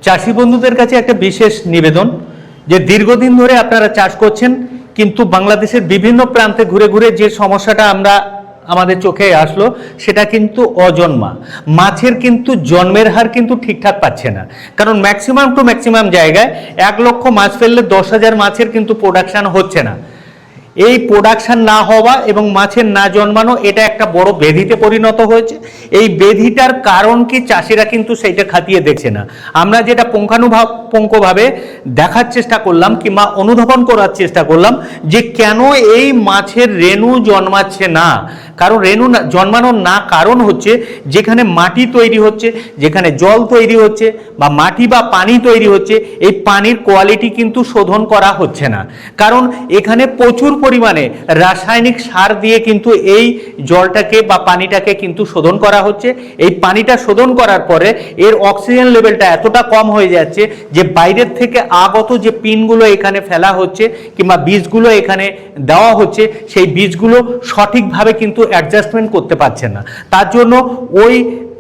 চাষি বন্ধুদের কাছে একটা বিশেষ নিবেদন যে দীর্ঘদিন ধরে আপনারা চাষ করছেন, কিন্তু বাংলাদেশের বিভিন্ন প্রান্তে ঘুরে ঘুরে যে সমস্যাটা আমাদের চোখে আসলো সেটা কিন্তু অজন্মা মাছের কিন্তু জন্মের হার কিন্তু ঠিকঠাক পাচ্ছে না। কারণ ম্যাক্সিমাম টু ম্যাক্সিমাম জায়গায় 1 লক্ষ মাছ ফেললে 10,000 মাছের কিন্তু প্রোডাকশন হচ্ছে না। এই প্রোডাকশন না হওয়া এবং মাছের না জন্মানো এটা একটা বড় ব্যাধিতে পরিণত হয়েছে। এই ব্যাধিটার কারণ কি চাষিরা কিন্তু সেইটা খাতিয়ে দেখছে না। আমরা যেটা পুঙ্খানুপুঙ্খভাবে দেখার চেষ্টা করলাম কিংবা অনুধাবন করার চেষ্টা করলাম যে কেন এই মাছের রেণু জন্মাচ্ছে না। কারণ রেণু জন্মানোর না কারণ হচ্ছে যেখানে মাটি তৈরি হচ্ছে, যেখানে জল তৈরি হচ্ছে বা মাটি বা পানি তৈরি হচ্ছে, এই পানির কোয়ালিটি কিন্তু শোধন করা হচ্ছে না। কারণ এখানে প্রচুর পরিমাণে রাসায়নিক সার দিয়ে কিন্তু এই জলটাকে বা পানিটাকে কিন্তু শোধন করা হচ্ছে। এই পানিটা শোধন করার পরে এর অক্সিজেন লেভেলটা এতটা কম হয়ে যাচ্ছে যে বাইরের থেকে আগত যে পিনগুলো এখানে ফেলা হচ্ছে কিংবা বীজগুলো এখানে দেওয়া হচ্ছে, সেই বীজগুলো সঠিকভাবে কিন্তু অ্যাডজাস্টমেন্ট করতে পারছে না। তার জন্য ওই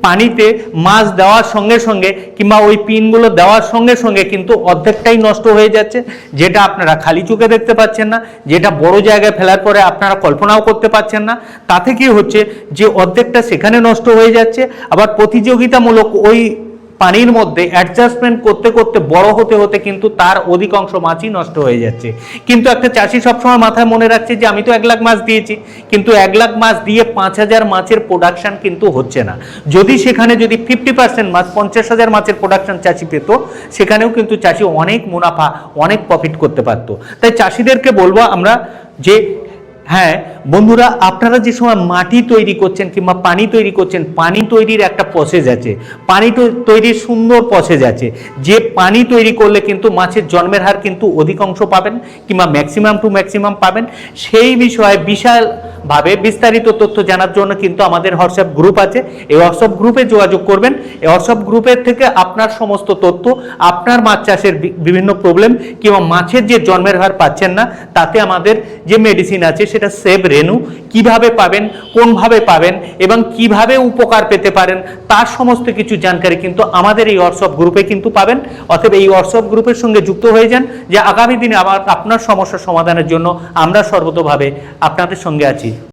পানিতে মাছ দেওয়ার সঙ্গে সঙ্গে কিংবা ওই পিনগুলো দেওয়ার সঙ্গে সঙ্গে কিন্তু অর্ধেকটাই নষ্ট হয়ে যাচ্ছে, যেটা আপনারা খালি চোখে দেখতে পাচ্ছেন না, যেটা বড় জায়গায় ফেলার পরে আপনারা কল্পনাও করতে পারছেন না। তাতে কি হচ্ছে যে অর্ধেকটা সেখানে নষ্ট হয়ে যাচ্ছে, আবার প্রতিযোগিতামূলক ওই পানির মধ্যে অ্যাডজাস্টমেন্ট করতে করতে বড় হতে হতে কিন্তু তার অধিকাংশ মাছই নষ্ট হয়ে যাচ্ছে। কিন্তু একটা চাষি সবসময় মাথায় মনে রাখছে যে আমি তো 1 লাখ মাছ দিয়েছি, কিন্তু 1 লাখ মাছ দিয়ে 5,000 মাছের প্রোডাকশন কিন্তু হচ্ছে না। যদি সেখানে যদি 50% মাছ 50,000 মাছের প্রোডাকশন চাষি পেত, সেখানেও কিন্তু চাষি অনেক মুনাফা অনেক প্রফিট করতে পারতো। তাই চাষিদেরকে বলবো আমরা যে হ্যাঁ বন্ধুরা, আপনারা যে সময় মাটি তৈরি করছেন কিংবা পানি তৈরি করছেন, পানি তৈরির একটা প্রসেস আছে, পানি তৈরির সুন্দর প্রসেস আছে। যে পানি তৈরি করলে কিন্তু মাছের জন্মের হার কিন্তু অধিকাংশ পাবেন কিংবা ম্যাক্সিমাম টু ম্যাক্সিমাম পাবেন। সেই বিষয়ে বিশালভাবে বিস্তারিত তথ্য জানার জন্য কিন্তু আমাদের হোয়াটসঅ্যাপ গ্রুপ আছে। এই হোয়াটসঅ্যাপ গ্রুপে যোগাযোগ করবেন। এই হোয়াটসঅ্যাপ গ্রুপের থেকে আপনার সমস্ত তথ্য, আপনার মাছ চাষের বিভিন্ন প্রবলেম কিংবা মাছের যে জন্মের হার পাচ্ছেন না, তাতে আমাদের যে মেডিসিন আছে সেটা সেভ রেনু কিভাবে পাবেন, কোনভাবে পাবেন এবং কিভাবে উপকার পেতে পারেন, তার সমস্ত কিছু জানকারি কিন্তু আমাদের এই হোয়াটসঅ্যাপ গ্রুপে কিন্তু পাবেন। অতএব এই হোয়াটসঅ্যাপ গ্রুপের সঙ্গে যুক্ত হয়ে যান, যে আগামী দিনে আপনার সমস্যার সমাধানের জন্য আমরা সর্বতোভাবে আপনাদের সঙ্গে আছি।